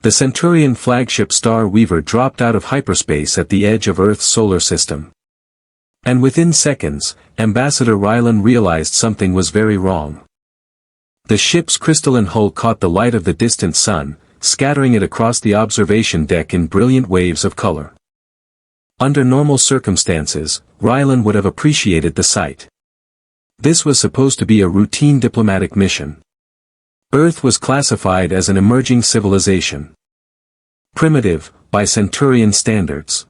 The Centurion flagship Star Weaver dropped out of hyperspace at the edge of Earth's solar system. And within seconds, Ambassador Rylan realized something was very wrong. The ship's crystalline hull caught the light of the distant sun, scattering it across the observation deck in brilliant waves of color. Under normal circumstances, Rylan would have appreciated the sight. This was supposed to be a routine diplomatic mission. Earth was classified as an emerging civilization. Primitive, by Centurion standards.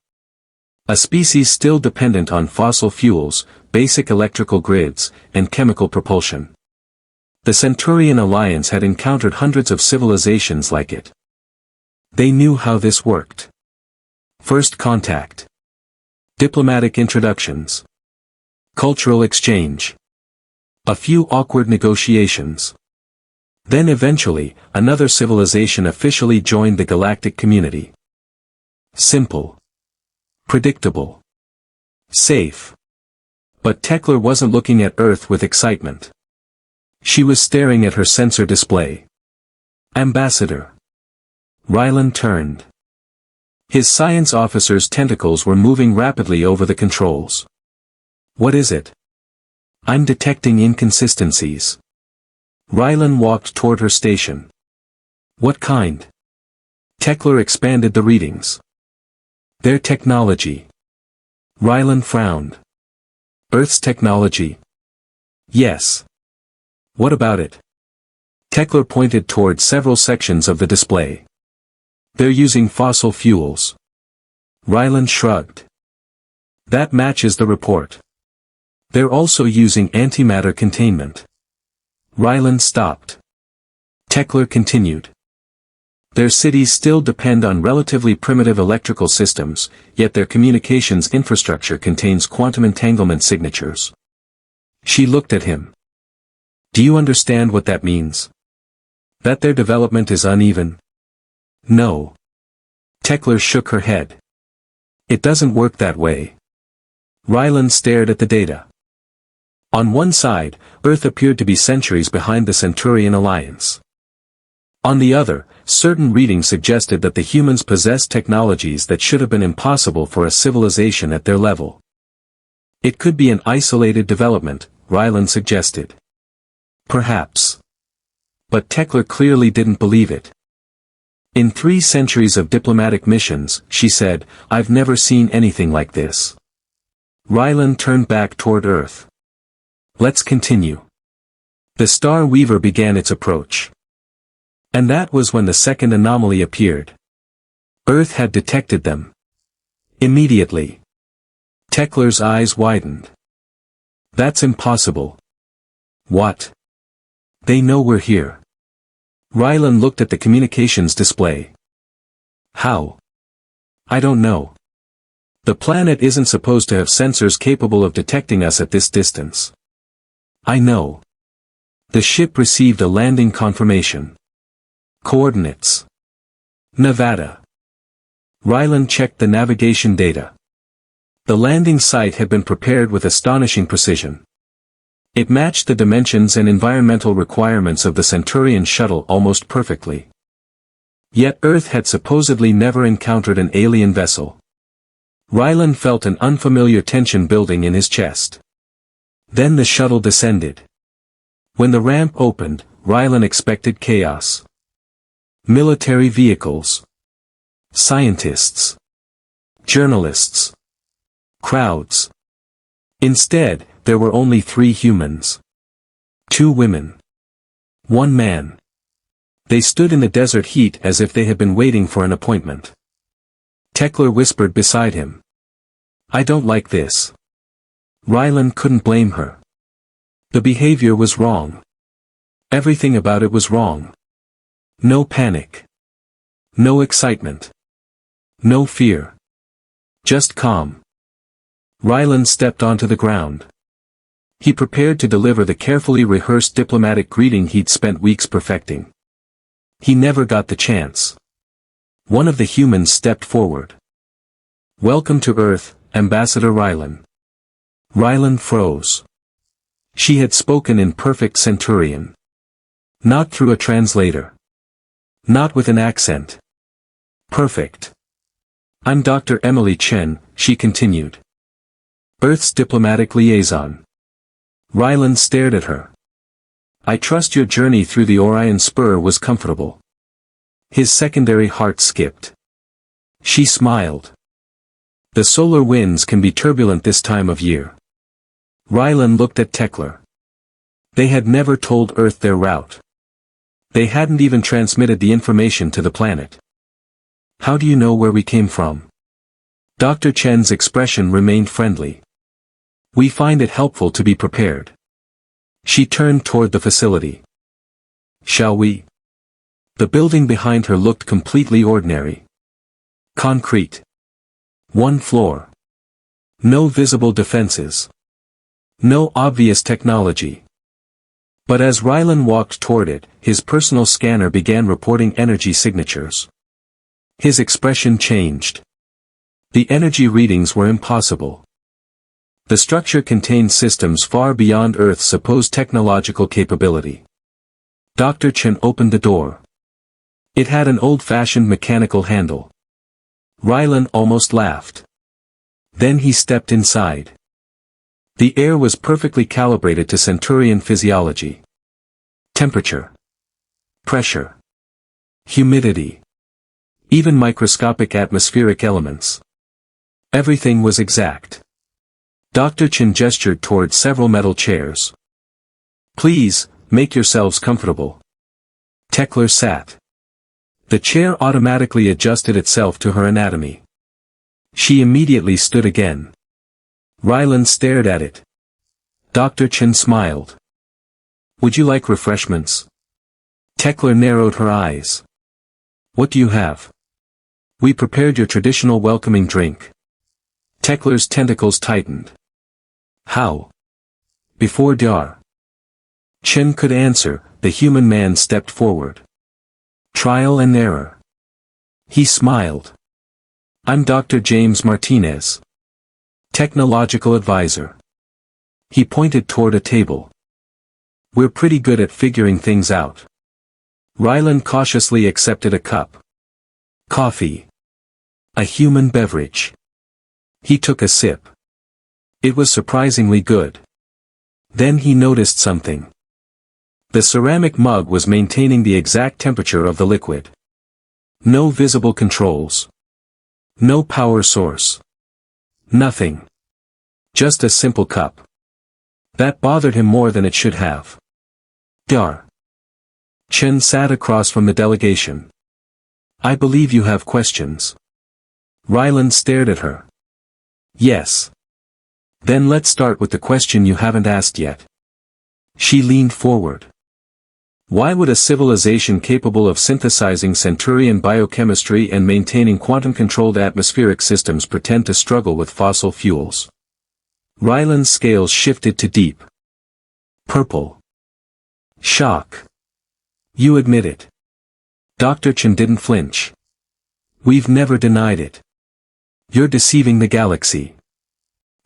A species still dependent on fossil fuels, basic electrical grids, and chemical propulsion. The Centurian Alliance had encountered hundreds of civilizations like it. They knew how this worked. First contact. Diplomatic introductions. Cultural exchange. A few awkward negotiations. Then eventually, another civilization officially joined the galactic community. Simple. Predictable. Safe. But Tekla wasn't looking at Earth with excitement. She was staring at her sensor display. Ambassador. Rylan turned. His science officer's tentacles were moving rapidly over the controls. What is it? I'm detecting inconsistencies. Rylan walked toward her station. What kind? Tekla expanded the readings. Their technology. Rylan frowned. Earth's technology? Yes. What about it? Tekla pointed toward several sections of the display. They're using fossil fuels. Rylan shrugged. That matches the report. They're also using antimatter containment. Rylan stopped. Tekla continued. Their cities still depend on relatively primitive electrical systems, yet their communications infrastructure contains quantum entanglement signatures. She looked at him. Do you understand what that means? That their development is uneven? No. Tekla shook her head. It doesn't work that way. Rylan stared at the data. On one side, Earth appeared to be centuries behind the Centurian Alliance. On the other, certain readings suggested that the humans possessed technologies that should have been impossible for a civilization at their level. It could be an isolated development, Rylan suggested. Perhaps. But Tekla clearly didn't believe it. In 3 centuries of diplomatic missions, she said, I've never seen anything like this. Rylan turned back toward Earth. Let's continue. The Star Weaver began its approach. And that was when the second anomaly appeared. Earth had detected them. Immediately. Tekla's eyes widened. That's impossible. What? They know we're here. Rylan looked at the communications display. How? I don't know. The planet isn't supposed to have sensors capable of detecting us at this distance. I know. The ship received a landing confirmation. Coordinates. Nevada. Rylan checked the navigation data. The landing site had been prepared with astonishing precision. It matched the dimensions and environmental requirements of the Centurion shuttle almost perfectly. Yet Earth had supposedly never encountered an alien vessel. Rylan felt an unfamiliar tension building in his chest. Then the shuttle descended. When the ramp opened, Rylan expected chaos. Military vehicles. Scientists. Journalists. Crowds. Instead, there were only 3 humans. 2 women. 1 man. They stood in the desert heat as if they had been waiting for an appointment. Tekla whispered beside him. I don't like this. Rylan couldn't blame her. The behavior was wrong. Everything about it was wrong. No panic. No excitement. No fear. Just calm. Rylan stepped onto the ground. He prepared to deliver the carefully rehearsed diplomatic greeting he'd spent weeks perfecting. He never got the chance. One of the humans stepped forward. Welcome to Earth, Ambassador Rylan. Rylan froze. She had spoken in perfect Centurion. Not through a translator. Not with an accent. Perfect. I'm Dr. Emily Chen, she continued. Earth's diplomatic liaison. Ryland stared at her. I trust your journey through the Orion Spur was comfortable. His secondary heart skipped. She smiled. The solar winds can be turbulent this time of year. Ryland looked at Tekla. They had never told Earth their route. They hadn't even transmitted the information to the planet. How do you know where we came from? Dr. Chen's expression remained friendly. We find it helpful to be prepared. She turned toward the facility. Shall we? The building behind her looked completely ordinary. Concrete. One floor. No visible defenses. No obvious technology. But as Ryland walked toward it, his personal scanner began reporting energy signatures. His expression changed. The energy readings were impossible. The structure contained systems far beyond Earth's supposed technological capability. Dr. Chen opened the door. It had an old-fashioned mechanical handle. Ryland almost laughed. Then he stepped inside. The air was perfectly calibrated to Centurian physiology. Temperature. Pressure. Humidity. Even microscopic atmospheric elements. Everything was exact. Dr. Chen gestured toward several metal chairs. Please, make yourselves comfortable. Tekla sat. The chair automatically adjusted itself to her anatomy. She immediately stood again. Ryland stared at it. Dr. Chen smiled. Would you like refreshments? Tekla narrowed her eyes. What do you have? We prepared your traditional welcoming drink. Tekla's tentacles tightened. How? Before Dr. Chen could answer, the human man stepped forward. Trial and error. He smiled. I'm Dr. James Martinez. Technological advisor. He pointed toward a table. We're pretty good at figuring things out. Ryland cautiously accepted a cup. Coffee. A human beverage. He took a sip. It was surprisingly good. Then he noticed something. The ceramic mug was maintaining the exact temperature of the liquid. No visible controls. No power source. Nothing. Just a simple cup. That bothered him more than it should have. Dr. Chen sat across from the delegation. I believe you have questions. Ryland stared at her. Yes. Then let's start with the question you haven't asked yet. She leaned forward. Why would a civilization capable of synthesizing Centurian biochemistry and maintaining quantum-controlled atmospheric systems pretend to struggle with fossil fuels? Ryland's scales shifted to deep purple. Shock. You admit it. Dr. Chen didn't flinch. We've never denied it. You're deceiving the galaxy.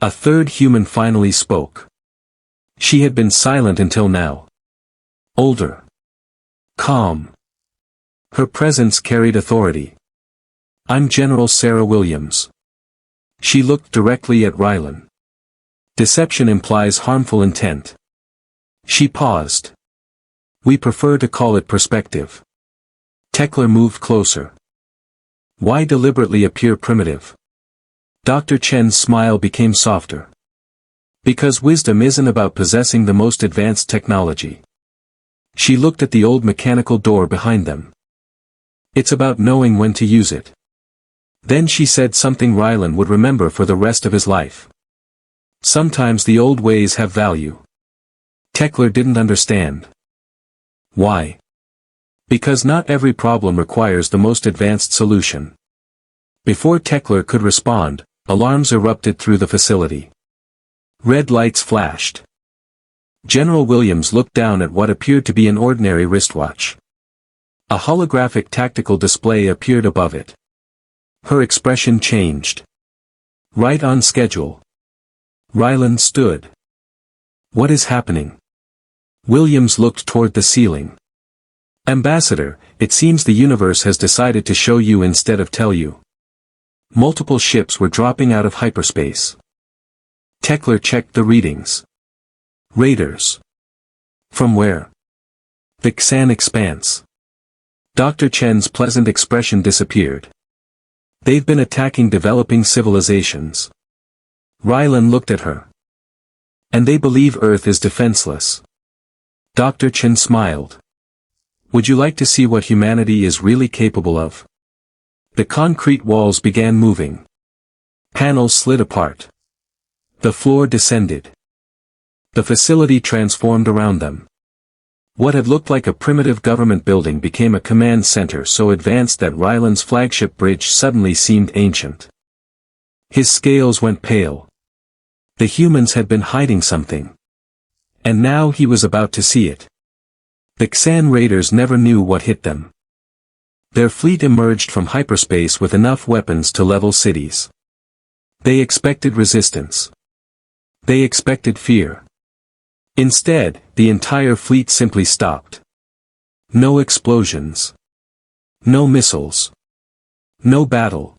A third human finally spoke. She had been silent until now. Older. Calm. Her presence carried authority. I'm General Sarah Williams. She looked directly at Ryland. Deception implies harmful intent. She paused. We prefer to call it perspective. Tekla moved closer. Why deliberately appear primitive? Dr. Chen's smile became softer. Because wisdom isn't about possessing the most advanced technology. She looked at the old mechanical door behind them. It's about knowing when to use it. Then she said something Ryland would remember for the rest of his life. Sometimes the old ways have value. Tekla didn't understand. Why? Because not every problem requires the most advanced solution. Before Tekla could respond, alarms erupted through the facility. Red lights flashed. General Williams looked down at what appeared to be an ordinary wristwatch. A holographic tactical display appeared above it. Her expression changed. Right on schedule. Ryland stood. What is happening? Williams looked toward the ceiling. Ambassador, it seems the universe has decided to show you instead of tell you. Multiple ships were dropping out of hyperspace. Tekla checked the readings. Raiders. From where? The Xan expanse. Dr. Chen's pleasant expression disappeared. They've been attacking developing civilizations. Rylan looked at her. And they believe Earth is defenseless. Dr. Chen smiled. Would you like to see what humanity is really capable of? The concrete walls began moving. Panels slid apart. The floor descended. The facility transformed around them. What had looked like a primitive government building became a command center so advanced that Ryland's flagship bridge suddenly seemed ancient. His scales went pale. The humans had been hiding something. And now he was about to see it. The Xan raiders never knew what hit them. Their fleet emerged from hyperspace with enough weapons to level cities. They expected resistance. They expected fear. Instead, the entire fleet simply stopped. No explosions. No missiles. No battle.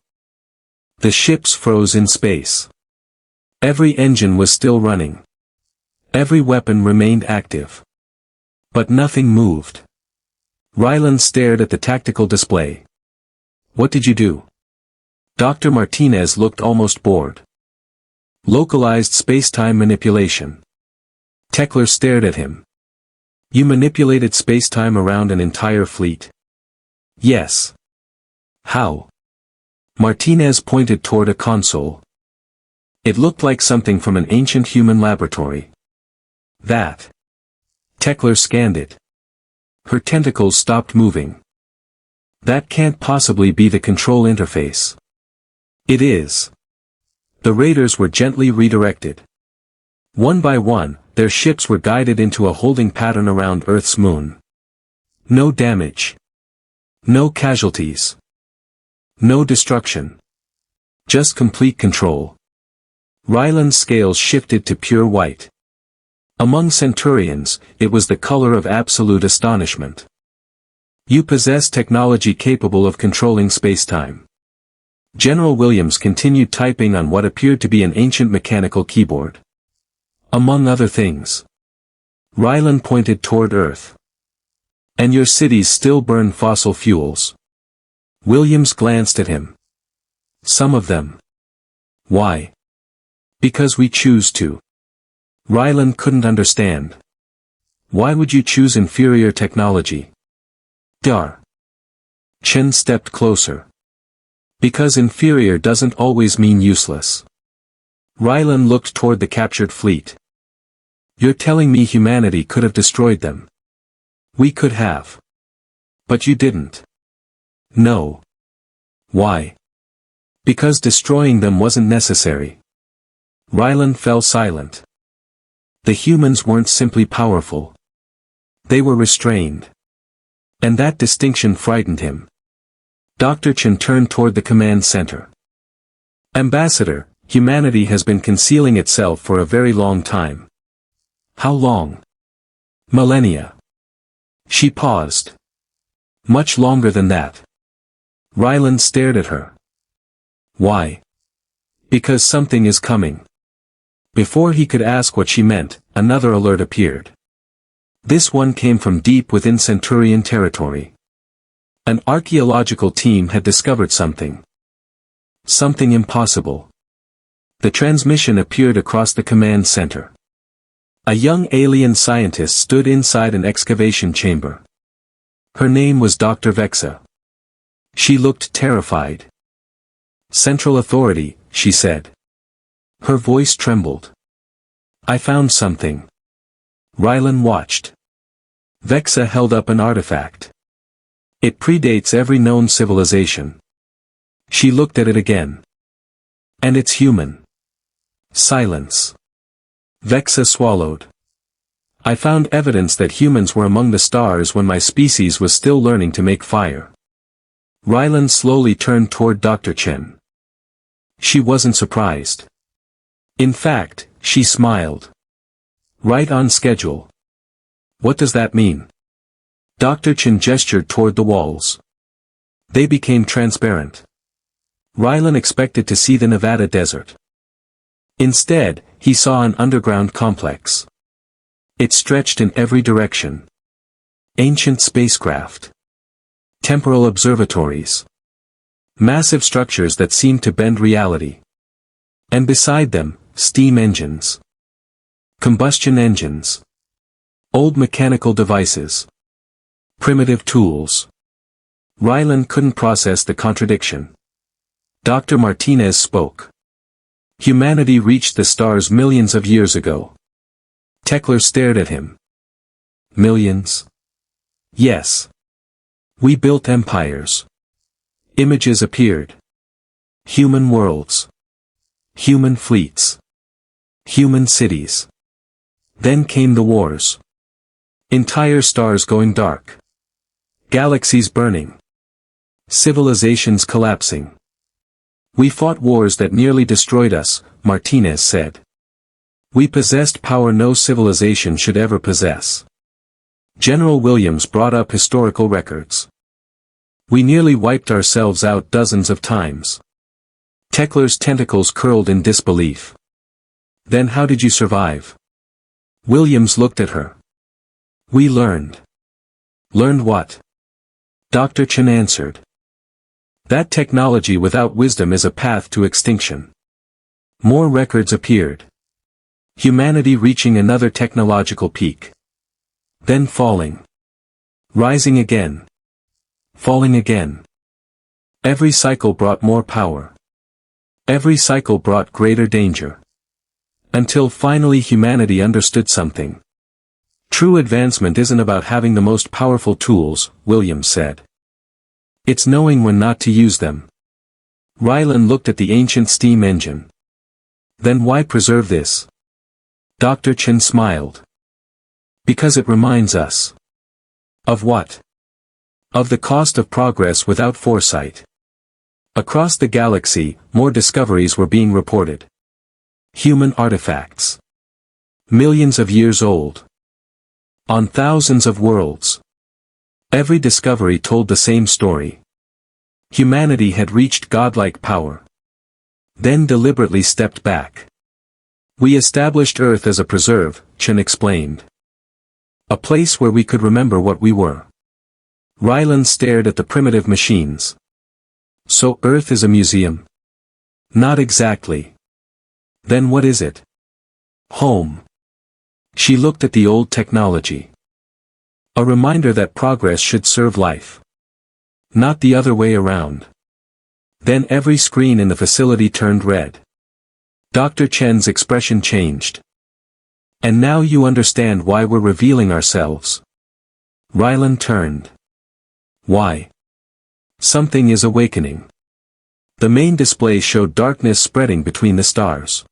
The ships froze in space. Every engine was still running. Every weapon remained active. But nothing moved. Ryland stared at the tactical display. What did you do? Dr. Martinez looked almost bored. Localized space-time manipulation. Tekla stared at him. You manipulated space-time around an entire fleet? Yes. How? Martinez pointed toward a console. It looked like something from an ancient human laboratory. That. Tekla scanned it. Her tentacles stopped moving. That can't possibly be the control interface. It is. The raiders were gently redirected. One by one, their ships were guided into a holding pattern around Earth's moon. No damage. No casualties. No destruction. Just complete control. Ryland's scales shifted to pure white. Among Centurians, it was the color of absolute astonishment. You possess technology capable of controlling space-time. General Williams continued typing on what appeared to be an ancient mechanical keyboard. Among other things. Ryland pointed toward Earth. And your cities still burn fossil fuels. Williams glanced at him. Some of them. Why? Because we choose to. Ryland couldn't understand. Why would you choose inferior technology? Dar. Chen stepped closer. Because inferior doesn't always mean useless. Ryland looked toward the captured fleet. You're telling me humanity could have destroyed them? We could have. But you didn't. No. Why? Because destroying them wasn't necessary. Ryland fell silent. The humans weren't simply powerful. They were restrained. And that distinction frightened him. Dr. Chen turned toward the command center. Ambassador, humanity has been concealing itself for a very long time. How long? Millennia. She paused. Much longer than that. Ryland stared at her. Why? Because something is coming. Before he could ask what she meant, another alert appeared. This one came from deep within Centurion territory. An archaeological team had discovered something. Something impossible. The transmission appeared across the command center. A young alien scientist stood inside an excavation chamber. Her name was Dr. Vexa. She looked terrified. Central Authority, she said. Her voice trembled. I found something. Rylan watched. Vexa held up an artifact. It predates every known civilization. She looked at it again. And it's human. Silence. Vexa swallowed. I found evidence that humans were among the stars when my species was still learning to make fire. Rylan slowly turned toward Dr. Chen. She wasn't surprised. In fact, she smiled. Right on schedule. What does that mean? Dr. Chen gestured toward the walls. They became transparent. Rylan expected to see the Nevada desert. Instead, he saw an underground complex. It stretched in every direction. Ancient spacecraft. Temporal observatories. Massive structures that seemed to bend reality. And beside them, steam engines. Combustion engines. Old mechanical devices. Primitive tools. Rylan couldn't process the contradiction. Dr. Martinez spoke. Humanity reached the stars millions of years ago. Tekler stared at him. Millions? Yes. We built empires. Images appeared. Human worlds. Human fleets. Human cities. Then came the wars. Entire stars going dark. Galaxies burning. Civilizations collapsing. We fought wars that nearly destroyed us, Martinez said. We possessed power no civilization should ever possess. General Williams brought up historical records. We nearly wiped ourselves out dozens of times. Tekler's tentacles curled in disbelief. Then how did you survive? Williams looked at her. We learned. Learned what? Dr. Chen answered. That technology without wisdom is a path to extinction. More records appeared. Humanity reaching another technological peak. Then falling. Rising again. Falling again. Every cycle brought more power. Every cycle brought greater danger. Until finally humanity understood something. True advancement isn't about having the most powerful tools, Williams said. It's knowing when not to use them. Rylan looked at the ancient steam engine. Then why preserve this? Dr. Chen smiled. Because it reminds us. Of what? Of the cost of progress without foresight. Across the galaxy, more discoveries were being reported. Human artifacts. Millions of years old. On thousands of worlds. Every discovery told the same story. Humanity had reached godlike power. Then deliberately stepped back. We established Earth as a preserve, Chen explained. A place where we could remember what we were. Rylan stared at the primitive machines. So Earth is a museum? Not exactly. Then what is it? Home. She looked at the old technology. A reminder that progress should serve life. Not the other way around. Then every screen in the facility turned red. Dr. Chen's expression changed. And now you understand why we're revealing ourselves. Rylan turned. Why? Something is awakening. The main display showed darkness spreading between the stars.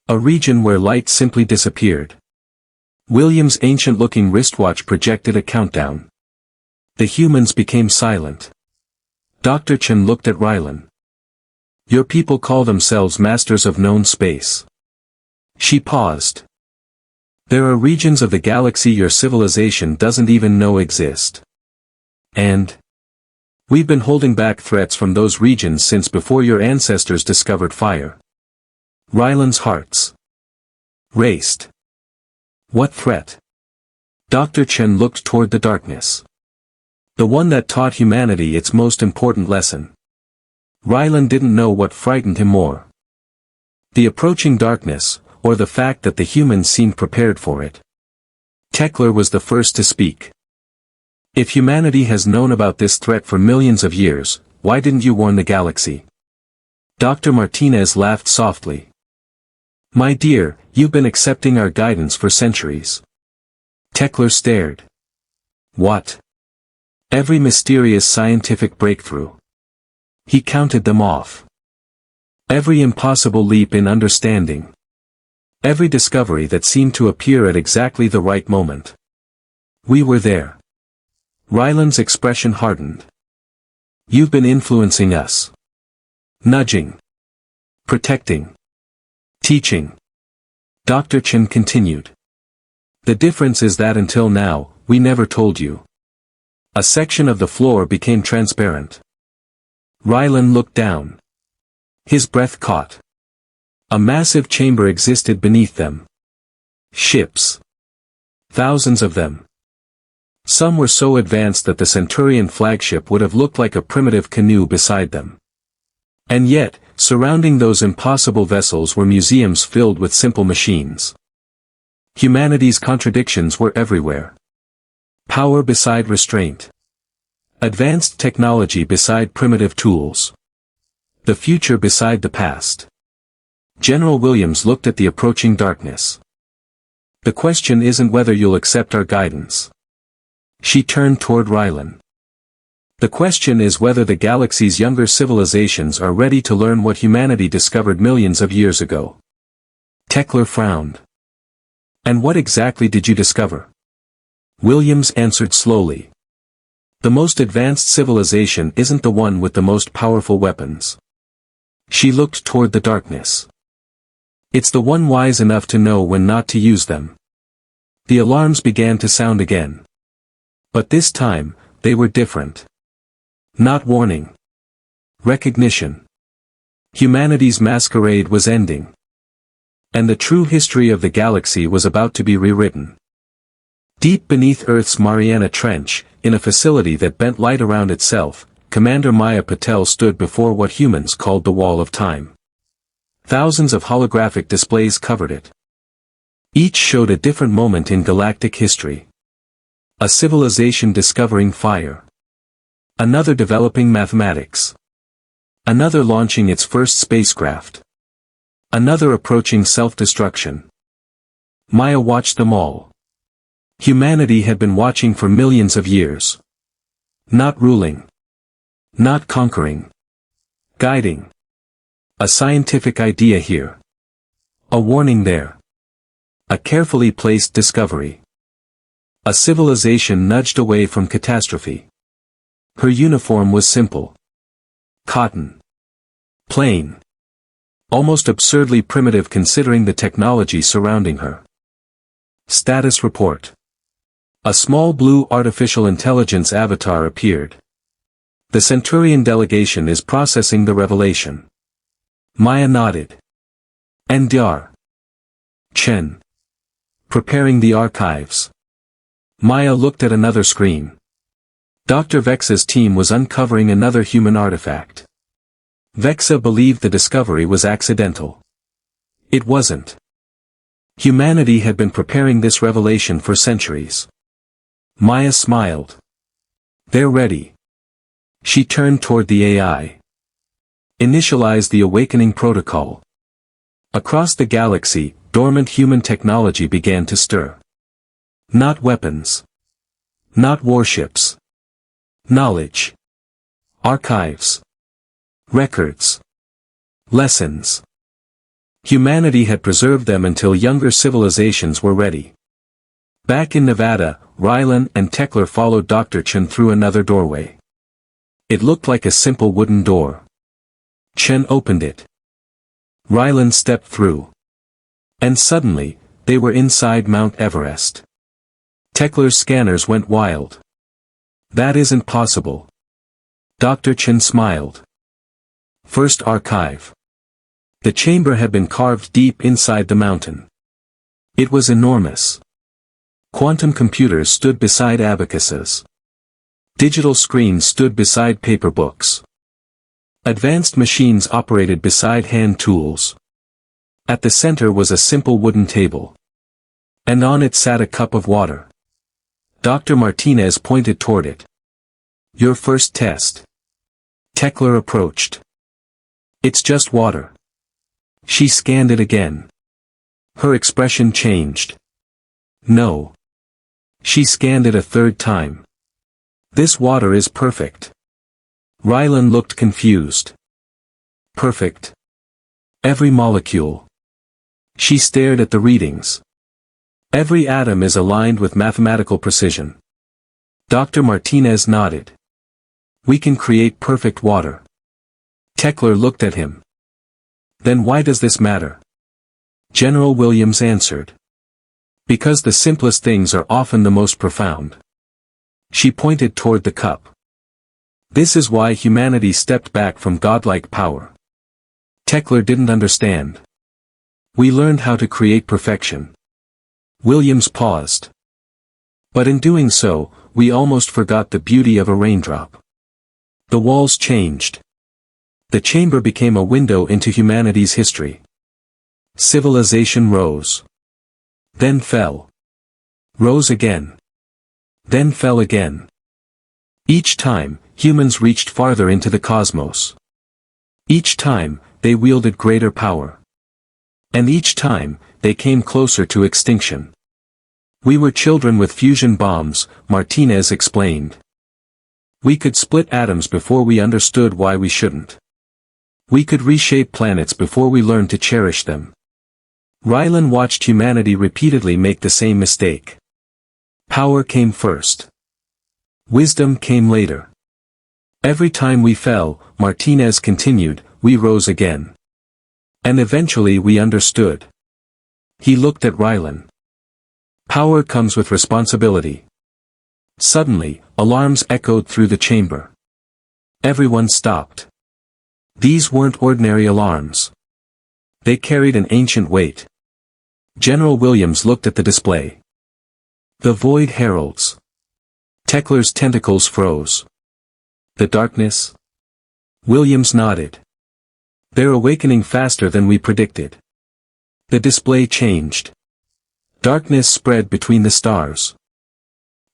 A region where light simply disappeared. William's ancient-looking wristwatch projected a countdown. The humans became silent. Dr. Chen looked at Rylan. Your people call themselves masters of known space. She paused. There are regions of the galaxy your civilization doesn't even know exist. And? We've been holding back threats from those regions since before your ancestors discovered fire. Rylan's hearts raced. What threat? Dr. Chen looked toward the darkness. The one that taught humanity its most important lesson. Rylan didn't know what frightened him more. The approaching darkness, or the fact that the humans seemed prepared for it. Tekler was the first to speak. If humanity has known about this threat for millions of years, why didn't you warn the galaxy? Dr. Martinez laughed softly. My dear, you've been accepting our guidance for centuries. Tekler stared. What? Every mysterious scientific breakthrough. He counted them off. Every impossible leap in understanding. Every discovery that seemed to appear at exactly the right moment. We were there. Rylan's expression hardened. You've been influencing us. Nudging. Protecting. Teaching. Dr. Chen continued. The difference is that until now, we never told you. A section of the floor became transparent. Rylan looked down. His breath caught. A massive chamber existed beneath them. Ships. Thousands of them. Some were so advanced that the Centurion flagship would have looked like a primitive canoe beside them. And yet, surrounding those impossible vessels were museums filled with simple machines. Humanity's contradictions were everywhere. Power beside restraint. Advanced technology beside primitive tools. The future beside the past. General Williams looked at the approaching darkness. The question isn't whether you'll accept our guidance. She turned toward Rylan. The question is whether the galaxy's younger civilizations are ready to learn what humanity discovered millions of years ago. Tekla frowned. And what exactly did you discover? Williams answered slowly. The most advanced civilization isn't the one with the most powerful weapons. She looked toward the darkness. It's the one wise enough to know when not to use them. The alarms began to sound again. But this time, they were different. Not warning. Recognition. Humanity's masquerade was ending. And the true history of the galaxy was about to be rewritten. Deep beneath Earth's Mariana Trench, in a facility that bent light around itself, Commander Maya Patel stood before what humans called the Wall of Time. Thousands of holographic displays covered it. Each showed a different moment in galactic history. A civilization discovering fire. Another developing mathematics. Another launching its first spacecraft. Another approaching self-destruction. Maya watched them all. Humanity had been watching for millions of years. Not ruling. Not conquering. Guiding. A scientific idea here. A warning there. A carefully placed discovery. A civilization nudged away from catastrophe. Her uniform was simple. Cotton. Plain. Almost absurdly primitive considering the technology surrounding her. Status report. A small blue artificial intelligence avatar appeared. The Centurion delegation is processing the revelation. Maya nodded. NDR. Chen. Preparing the archives. Maya looked at another screen. Dr. Vexa's team was uncovering another human artifact. Vexa believed the discovery was accidental. It wasn't. Humanity had been preparing this revelation for centuries. Maya smiled. They're ready. She turned toward the AI. Initialize the awakening protocol. Across the galaxy, dormant human technology began to stir. Not weapons. Not warships. Knowledge. Archives. Records. Lessons. Humanity had preserved them until younger civilizations were ready. Back in Nevada, Rylan and Tekla followed Dr. Chen through another doorway. It looked like a simple wooden door. Chen opened it. Rylan stepped through. And suddenly, they were inside Mount Everest. Tekla's scanners went wild. That isn't possible. Dr. Chen smiled. First archive. The chamber had been carved deep inside the mountain. It was enormous. Quantum computers stood beside abacuses. Digital screens stood beside paper books. Advanced machines operated beside hand tools. At the center was a simple wooden table. And on it sat a cup of water. Dr. Martinez pointed toward it. Your first test. Tekla approached. It's just water. She scanned it again. Her expression changed. No. She scanned it a third time. This water is perfect. Rylan looked confused. Perfect. Every molecule. She stared at the readings. Every atom is aligned with mathematical precision. Dr. Martinez nodded. We can create perfect water. Tekla looked at him. Then why does this matter? General Williams answered. Because the simplest things are often the most profound. She pointed toward the cup. This is why humanity stepped back from godlike power. Tekler didn't understand. We learned how to create perfection. Williams paused. But in doing so, we almost forgot the beauty of a raindrop. The walls changed. The chamber became a window into humanity's history. Civilization rose. Then fell. Rose again. Then fell again. Each time, humans reached farther into the cosmos. Each time, they wielded greater power. And each time, they came closer to extinction. We were children with fusion bombs, Martinez explained. We could split atoms before we understood why we shouldn't. We could reshape planets before we learned to cherish them. Rylan watched humanity repeatedly make the same mistake. Power came first. Wisdom came later. Every time we fell, Martinez continued, we rose again. And eventually we understood. He looked at Rylan. Power comes with responsibility. Suddenly, alarms echoed through the chamber. Everyone stopped. These weren't ordinary alarms. They carried an ancient weight. General Williams looked at the display. The void heralds. Tekler's tentacles froze. The darkness? Williams nodded. They're awakening faster than we predicted. The display changed. Darkness spread between the stars.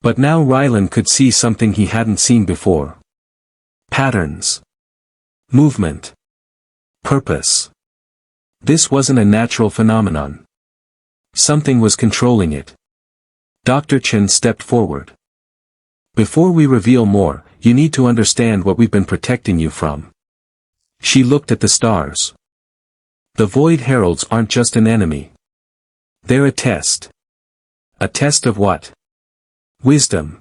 But now Rylan could see something he hadn't seen before. Patterns. Movement. Purpose. This wasn't a natural phenomenon. Something was controlling it. Dr. Chen stepped forward. Before we reveal more, you need to understand what we've been protecting you from. She looked at the stars. The Void Heralds aren't just an enemy. They're a test. A test of what? Wisdom.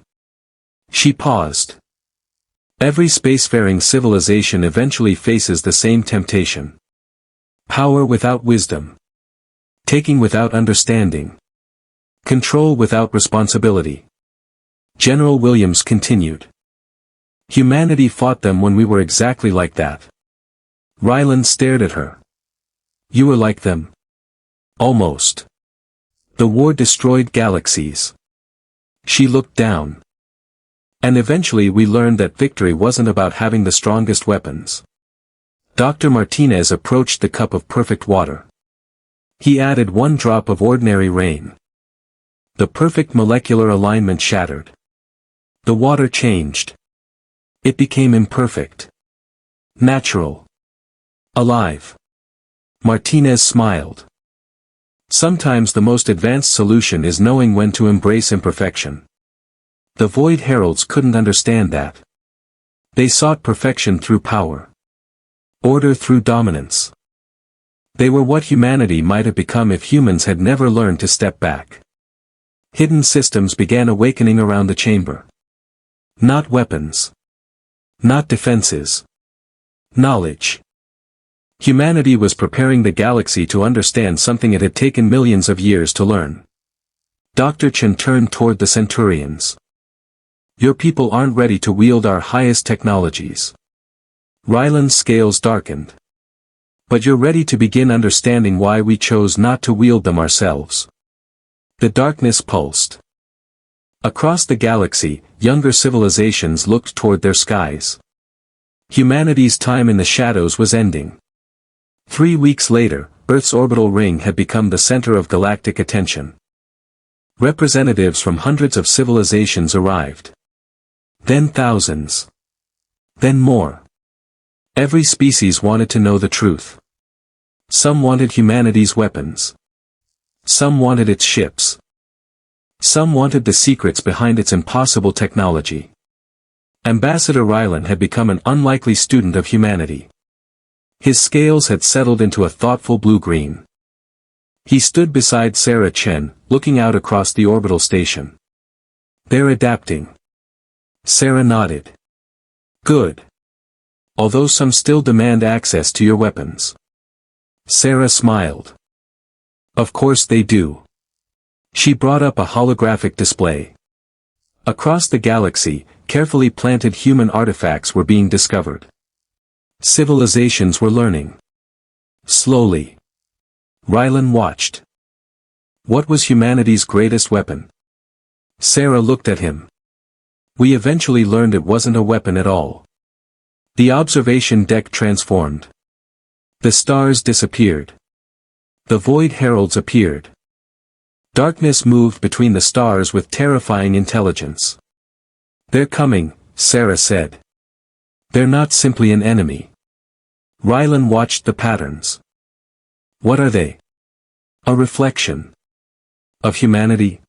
She paused. Every spacefaring civilization eventually faces the same temptation. Power without wisdom. Taking without understanding. Control without responsibility. General Williams continued. Humanity fought them when we were exactly like that. Rylan stared at her. You were like them. Almost. The war destroyed galaxies. She looked down. And eventually we learned that victory wasn't about having the strongest weapons. Dr. Martinez approached the cup of perfect water. He added one drop of ordinary rain. The perfect molecular alignment shattered. The water changed. It became imperfect. Natural. Alive. Martinez smiled. Sometimes the most advanced solution is knowing when to embrace imperfection. The Void Heralds couldn't understand that. They sought perfection through power. Order through dominance. They were what humanity might have become if humans had never learned to step back. Hidden systems began awakening around the chamber. Not weapons. Not defenses. Knowledge. Humanity was preparing the galaxy to understand something it had taken millions of years to learn. Dr. Chen turned toward the Centurians. Your people aren't ready to wield our highest technologies. Rylan's scales darkened. But you're ready to begin understanding why we chose not to wield them ourselves. The darkness pulsed. Across the galaxy, younger civilizations looked toward their skies. Humanity's time in the shadows was ending. 3 weeks later, Earth's orbital ring had become the center of galactic attention. Representatives from hundreds of civilizations arrived. Then thousands. Then more. Every species wanted to know the truth. Some wanted humanity's weapons. Some wanted its ships. Some wanted the secrets behind its impossible technology. Ambassador Rylan had become an unlikely student of humanity. His scales had settled into a thoughtful blue-green. He stood beside Sarah Chen, looking out across the orbital station. They're adapting. Sarah nodded. Good. Although some still demand access to your weapons. Sarah smiled. Of course they do. She brought up a holographic display. Across the galaxy, carefully planted human artifacts were being discovered. Civilizations were learning. Slowly. Rylan watched. What was humanity's greatest weapon? Sarah looked at him. We eventually learned it wasn't a weapon at all. The observation deck transformed. The stars disappeared. The void heralds appeared. Darkness moved between the stars with terrifying intelligence. They're coming, Sarah said. They're not simply an enemy. Rylan watched the patterns. What are they? A reflection. Of humanity.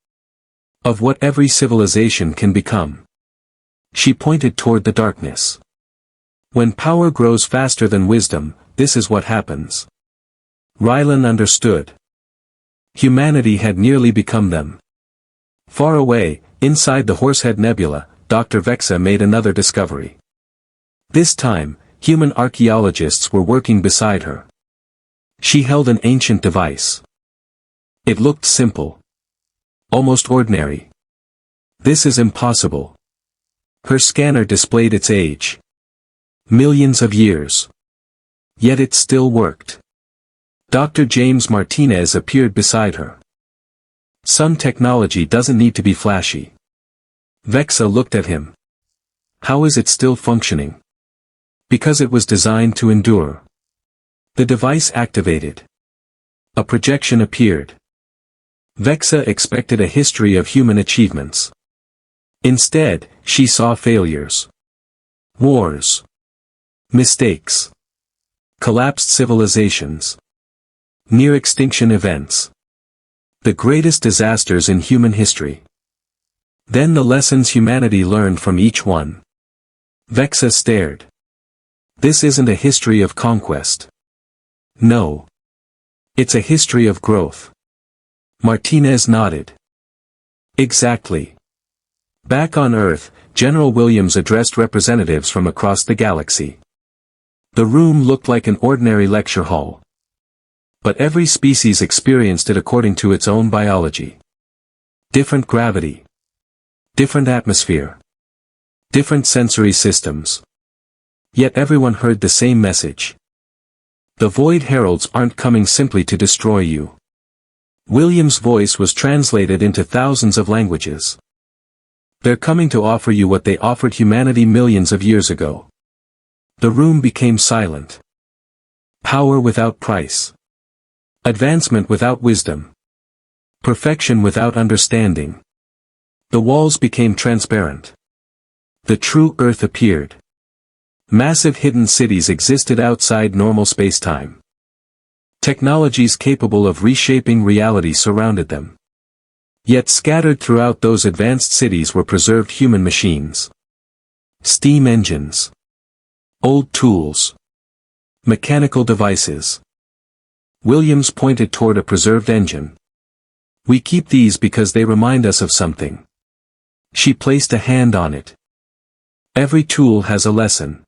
Of what every civilization can become. She pointed toward the darkness. When power grows faster than wisdom, this is what happens. Rylan understood. Humanity had nearly become them. Far away, inside the Horsehead Nebula, Dr. Vexa made another discovery. This time, human archaeologists were working beside her. She held an ancient device. It looked simple. Almost ordinary. This is impossible. Her scanner displayed its age. Millions of years. Yet it still worked. Dr. James Martinez appeared beside her. Some technology doesn't need to be flashy. Vexa looked at him. How is it still functioning? Because it was designed to endure. The device activated. A projection appeared. Vexa expected a history of human achievements. Instead, she saw failures. Wars. Mistakes. Collapsed civilizations. Near-extinction events. The greatest disasters in human history. Then the lessons humanity learned from each one. Vexa stared. This isn't a history of conquest. No. It's a history of growth. Martinez nodded. Exactly. Back on Earth, General Williams addressed representatives from across the galaxy. The room looked like an ordinary lecture hall. But every species experienced it according to its own biology. Different gravity. Different atmosphere. Different sensory systems. Yet everyone heard the same message. The Void Heralds aren't coming simply to destroy you. William's voice was translated into thousands of languages. They're coming to offer you what they offered humanity millions of years ago. The room became silent. Power without price. Advancement without wisdom. Perfection without understanding. The walls became transparent. The true Earth appeared. Massive hidden cities existed outside normal space-time. Technologies capable of reshaping reality surrounded them. Yet scattered throughout those advanced cities were preserved human machines. Steam engines. Old tools. Mechanical devices. Williams pointed toward a preserved engine. We keep these because they remind us of something. She placed a hand on it. Every tool has a lesson.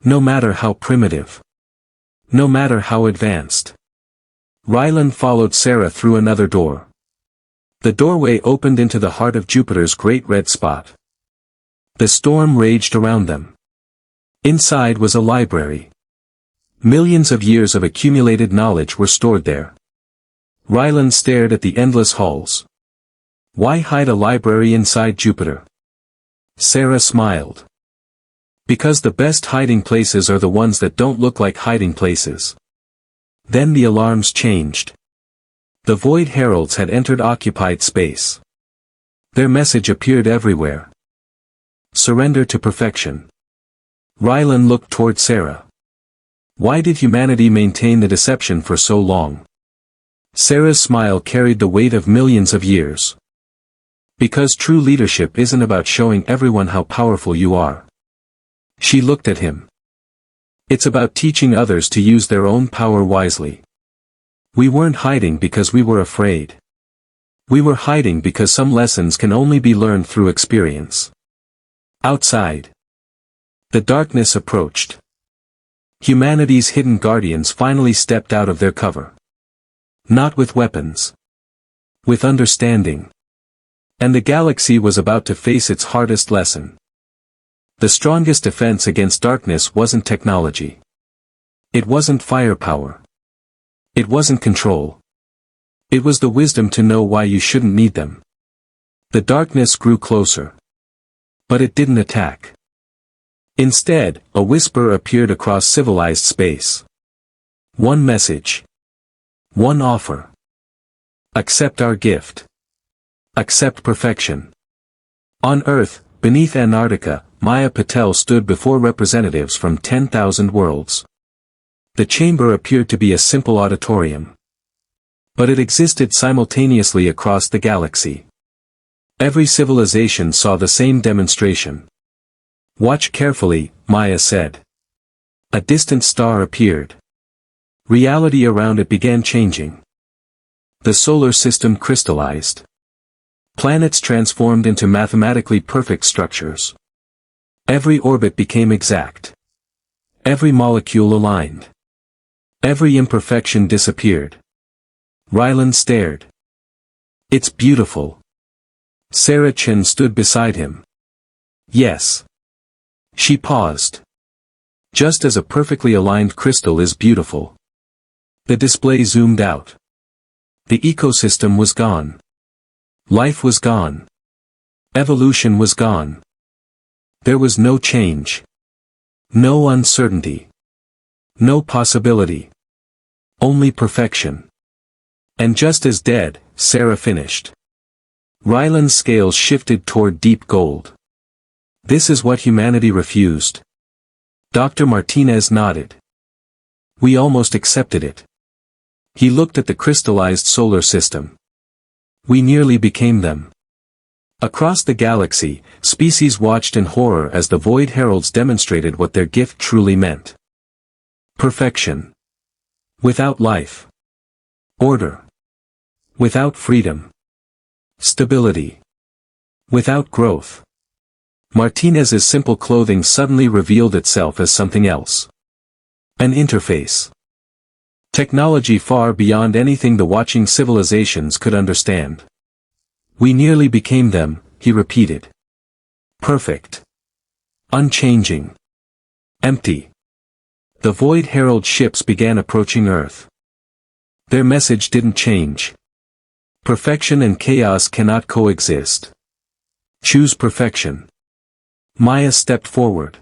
No matter how primitive. No matter how advanced. Rylan followed Sarah through another door. The doorway opened into the heart of Jupiter's great red spot. The storm raged around them. Inside was a library. Millions of years of accumulated knowledge were stored there. Rylan stared at the endless halls. Why hide a library inside Jupiter? Sarah smiled. Because the best hiding places are the ones that don't look like hiding places. Then the alarms changed. The Void Heralds had entered occupied space. Their message appeared everywhere. Surrender to perfection. Rylan looked toward Sarah. Why did humanity maintain the deception for so long? Sarah's smile carried the weight of millions of years. Because true leadership isn't about showing everyone how powerful you are. She looked at him. It's about teaching others to use their own power wisely. We weren't hiding because we were afraid. We were hiding because some lessons can only be learned through experience. Outside. The darkness approached. Humanity's hidden guardians finally stepped out of their cover. Not with weapons. With understanding. And the galaxy was about to face its hardest lesson. The strongest defense against darkness wasn't technology. It wasn't firepower. It wasn't control. It was the wisdom to know why you shouldn't need them. The darkness grew closer. But it didn't attack. Instead, a whisper appeared across civilized space. One message. One offer. Accept our gift. Accept perfection. On Earth, beneath Antarctica, Maya Patel stood before representatives from 10,000 worlds. The chamber appeared to be a simple auditorium. But it existed simultaneously across the galaxy. Every civilization saw the same demonstration. Watch carefully, Maya said. A distant star appeared. Reality around it began changing. The solar system crystallized. Planets transformed into mathematically perfect structures. Every orbit became exact. Every molecule aligned. Every imperfection disappeared. Rylan stared. It's beautiful. Sarah Chen stood beside him. Yes. She paused. Just as a perfectly aligned crystal is beautiful. The display zoomed out. The ecosystem was gone. Life was gone. Evolution was gone. There was no change. No uncertainty. No possibility. Only perfection. And just as dead, Sarah finished. Ryland's scales shifted toward deep gold. This is what humanity refused. Dr. Martinez nodded. We almost accepted it. He looked at the crystallized solar system. We nearly became them. Across the galaxy, species watched in horror as the Void Heralds demonstrated what their gift truly meant. Perfection. Without life. Order. Without freedom. Stability. Without growth. Martinez's simple clothing suddenly revealed itself as something else. An interface. Technology far beyond anything the watching civilizations could understand. We nearly became them, he repeated. Perfect. Unchanging. Empty. The Void Herald ships began approaching Earth. Their message didn't change. Perfection and chaos cannot coexist. Choose perfection. Maya stepped forward.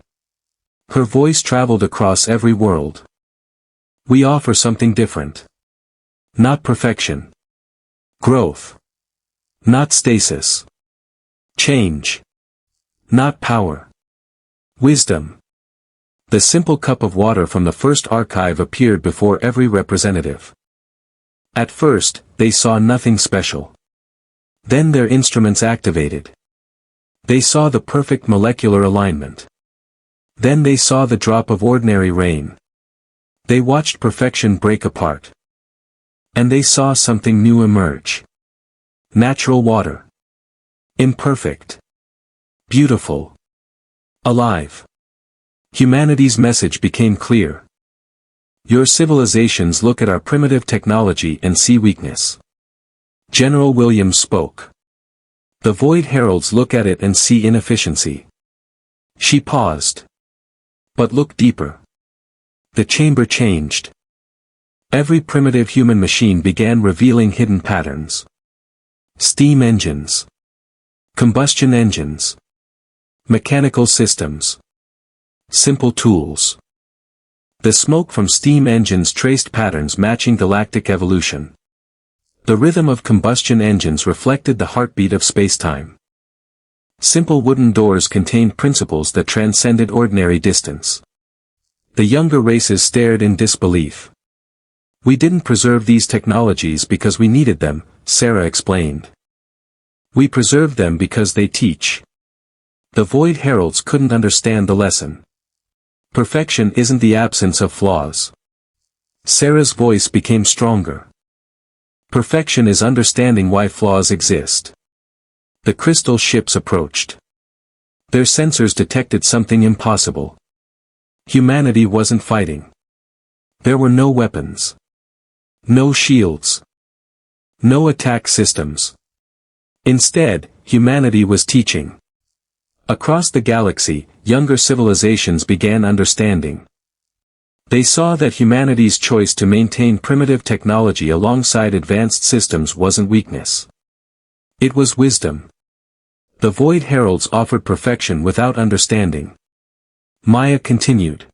Her voice traveled across every world. We offer something different. Not perfection. Growth. Not stasis. Change. Not power. Wisdom. The simple cup of water from the first archive appeared before every representative. At first, they saw nothing special. Then their instruments activated. They saw the perfect molecular alignment. Then they saw the drop of ordinary rain. They watched perfection break apart. And they saw something new emerge. Natural water. Imperfect. Beautiful. Alive. Humanity's message became clear. Your civilizations look at our primitive technology and see weakness. General Williams spoke. The Void Heralds look at it and see inefficiency. She paused. But look deeper. The chamber changed. Every primitive human machine began revealing hidden patterns. Steam engines. Combustion engines. Mechanical systems. Simple tools. The smoke from steam engines traced patterns matching galactic evolution. The rhythm of combustion engines reflected the heartbeat of spacetime. Simple wooden doors contained principles that transcended ordinary distance. The younger races stared in disbelief. We didn't preserve these technologies because we needed them, Sarah explained. We preserved them because they teach. The Void Heralds couldn't understand the lesson. Perfection isn't the absence of flaws. Sarah's voice became stronger. Perfection is understanding why flaws exist. The crystal ships approached. Their sensors detected something impossible. Humanity wasn't fighting. There were no weapons. No shields. No attack systems. Instead, humanity was teaching. Across the galaxy, younger civilizations began understanding. They saw that humanity's choice to maintain primitive technology alongside advanced systems wasn't weakness. It was wisdom. The Void Heralds offered perfection without understanding. Maya continued.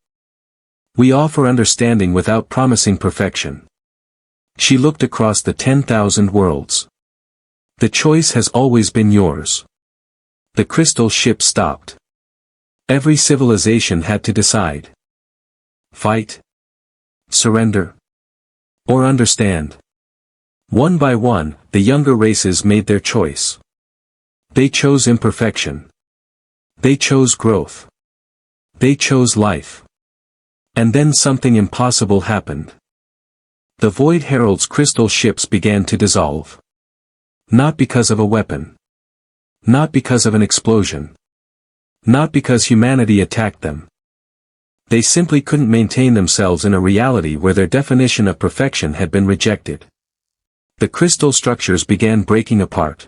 We offer understanding without promising perfection. She looked across the 10,000 worlds. The choice has always been yours. The crystal ship stopped. Every civilization had to decide. Fight? Surrender? Or understand? One by one, the younger races made their choice. They chose imperfection. They chose growth. They chose life. And then something impossible happened. The Void Herald's crystal ships began to dissolve. Not because of a weapon. Not because of an explosion. Not because humanity attacked them. They simply couldn't maintain themselves in a reality where their definition of perfection had been rejected. The crystal structures began breaking apart.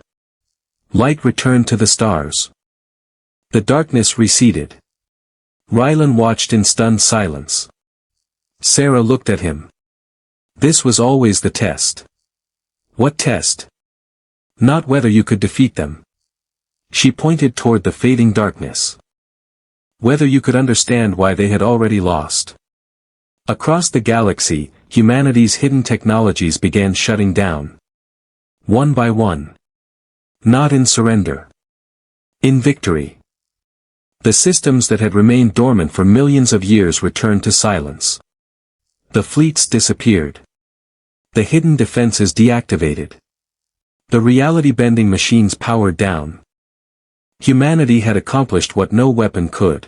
Light returned to the stars. The darkness receded. Rylan watched in stunned silence. Sarah looked at him. This was always the test. What test? Not whether you could defeat them. She pointed toward the fading darkness. Whether you could understand why they had already lost. Across the galaxy, humanity's hidden technologies began shutting down. One by one. Not in surrender. In victory. The systems that had remained dormant for millions of years returned to silence. The fleets disappeared. The hidden defenses deactivated. The reality-bending machines powered down. Humanity had accomplished what no weapon could.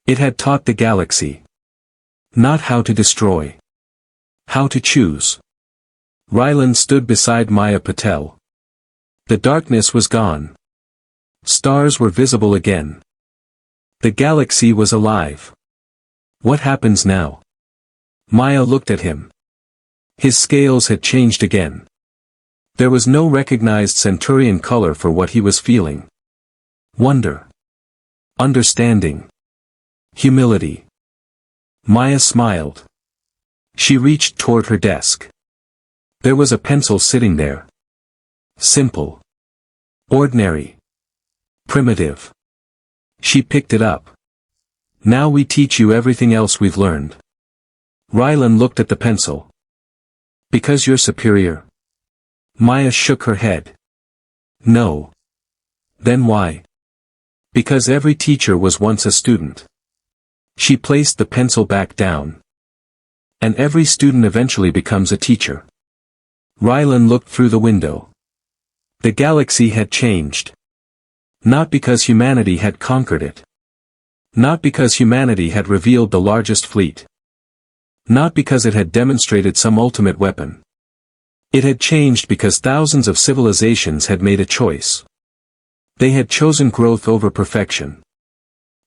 It had taught the galaxy. Not how to destroy. How to choose. Rylan stood beside Maya Patel. The darkness was gone. Stars were visible again. The galaxy was alive. What happens now? Maya looked at him. His scales had changed again. There was no recognized Centurion color for what he was feeling. Wonder. Understanding. Humility. Maya smiled. She reached toward her desk. There was a pencil sitting there. Simple. Ordinary. Primitive. She picked it up. Now we teach you everything else we've learned. Rylan looked at the pencil. Because you're superior? Maya shook her head. No. Then why? Because every teacher was once a student. She placed the pencil back down. And every student eventually becomes a teacher. Rylan looked through the window. The galaxy had changed. Not because humanity had conquered it. Not because humanity had revealed the largest fleet. Not because it had demonstrated some ultimate weapon. It had changed because thousands of civilizations had made a choice. They had chosen growth over perfection.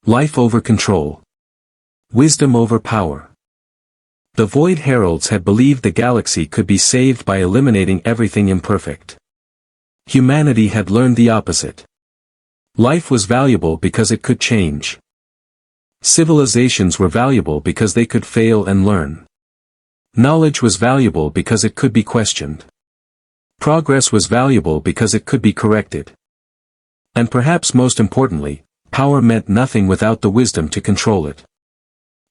Life over control. Wisdom over power. The Void Heralds had believed the galaxy could be saved by eliminating everything imperfect. Humanity had learned the opposite. Life was valuable because it could change. Civilizations were valuable because they could fail and learn. Knowledge was valuable because it could be questioned. Progress was valuable because it could be corrected. And perhaps most importantly, power meant nothing without the wisdom to control it.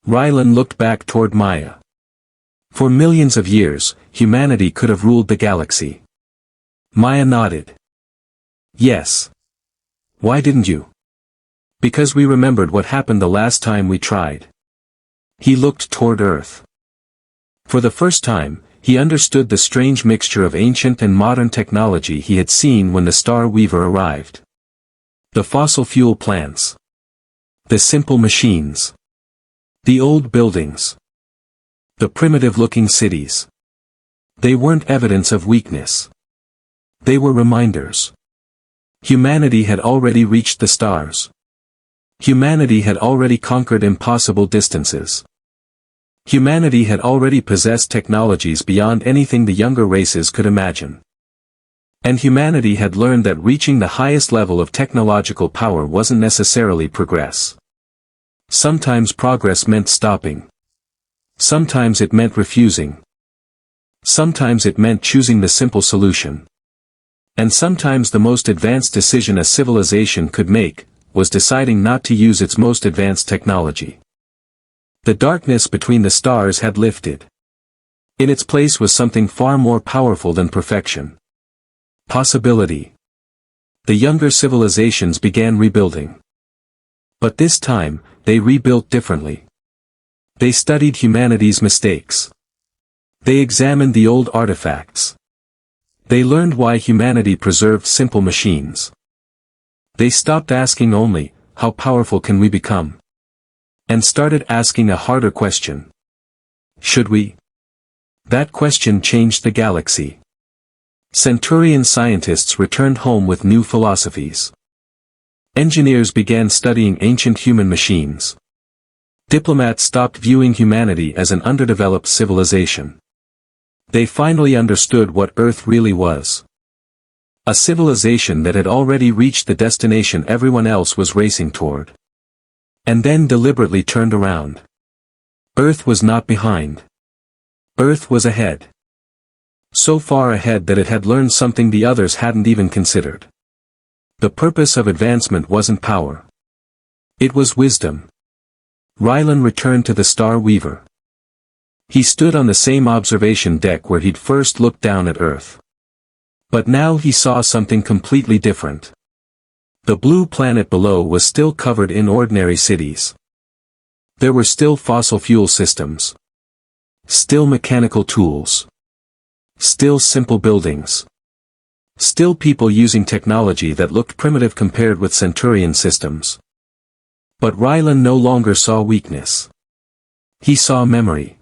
Rylan looked back toward Maya. For millions of years, humanity could have ruled the galaxy. Maya nodded. Yes. Why didn't you? Because we remembered what happened the last time we tried. He looked toward Earth. For the first time, he understood the strange mixture of ancient and modern technology he had seen when the Star Weaver arrived. The fossil fuel plants. The simple machines. The old buildings. The primitive-looking cities. They weren't evidence of weakness. They were reminders. Humanity had already reached the stars. Humanity had already conquered impossible distances. Humanity had already possessed technologies beyond anything the younger races could imagine. And humanity had learned that reaching the highest level of technological power wasn't necessarily progress. Sometimes progress meant stopping. Sometimes it meant refusing. Sometimes it meant choosing the simple solution. And sometimes the most advanced decision a civilization could make was deciding not to use its most advanced technology. The darkness between the stars had lifted. In its place was something far more powerful than perfection. Possibility. The younger civilizations began rebuilding. But this time, they rebuilt differently. They studied humanity's mistakes. They examined the old artifacts. They learned why humanity preserved simple machines. They stopped asking only, how powerful can we become? And started asking a harder question. Should we? That question changed the galaxy. Centurian scientists returned home with new philosophies. Engineers began studying ancient human machines. Diplomats stopped viewing humanity as an underdeveloped civilization. They finally understood what Earth really was. A civilization that had already reached the destination everyone else was racing toward. And then deliberately turned around. Earth was not behind. Earth was ahead. So far ahead that it had learned something the others hadn't even considered. The purpose of advancement wasn't power. It was wisdom. Rylan returned to the Star Weaver. He stood on the same observation deck where he'd first looked down at Earth. But now he saw something completely different. The blue planet below was still covered in ordinary cities. There were still fossil fuel systems. Still mechanical tools. Still simple buildings. Still people using technology that looked primitive compared with Centurian systems. But Rylan no longer saw weakness. He saw memory.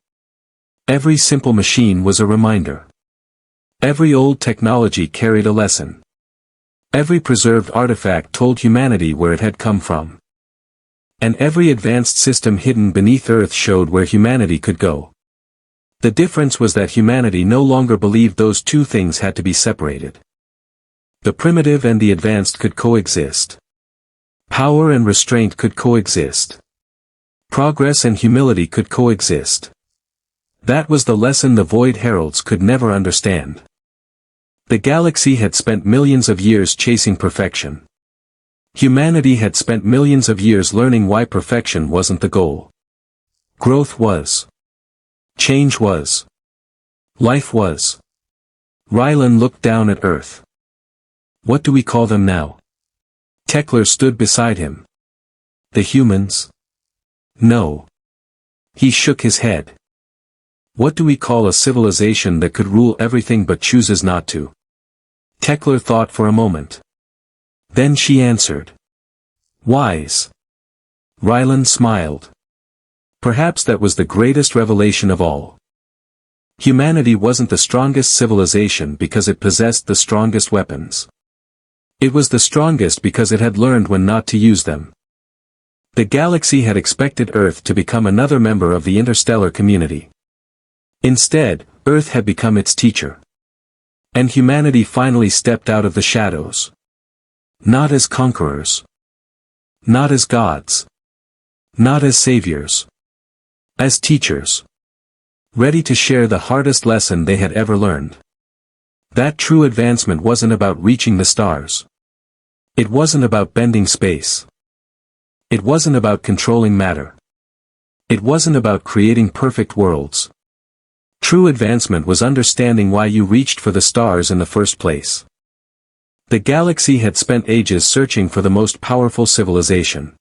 Every simple machine was a reminder. Every old technology carried a lesson. Every preserved artifact told humanity where it had come from. And every advanced system hidden beneath Earth showed where humanity could go. The difference was that humanity no longer believed those two things had to be separated. The primitive and the advanced could coexist. Power and restraint could coexist. Progress and humility could coexist. That was the lesson the Void Heralds could never understand. The galaxy had spent millions of years chasing perfection. Humanity had spent millions of years learning why perfection wasn't the goal. Growth was. Change was. Life was. Rylan looked down at Earth. What do we call them now? Tekler stood beside him. The humans? No. He shook his head. What do we call a civilization that could rule everything but chooses not to? Tekler thought for a moment. Then she answered. Wise. Rylan smiled. Perhaps that was the greatest revelation of all. Humanity wasn't the strongest civilization because it possessed the strongest weapons. It was the strongest because it had learned when not to use them. The galaxy had expected Earth to become another member of the interstellar community. Instead, Earth had become its teacher. And humanity finally stepped out of the shadows. Not as conquerors. Not as gods. Not as saviors. As teachers. Ready to share the hardest lesson they had ever learned. That true advancement wasn't about reaching the stars. It wasn't about bending space. It wasn't about controlling matter. It wasn't about creating perfect worlds. True advancement was understanding why you reached for the stars in the first place. The galaxy had spent ages searching for the most powerful civilization.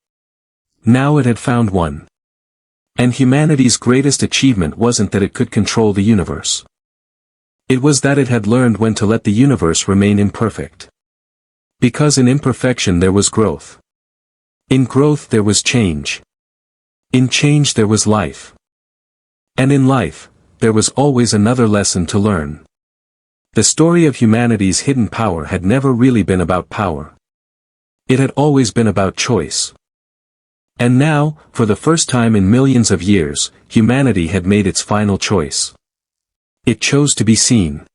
Now it had found one. And humanity's greatest achievement wasn't that it could control the universe. It was that it had learned when to let the universe remain imperfect. Because in imperfection there was growth. In growth there was change. In change there was life. And in life, there was always another lesson to learn. The story of humanity's hidden power had never really been about power. It had always been about choice. And now, for the first time in millions of years, humanity had made its final choice. It chose to be seen.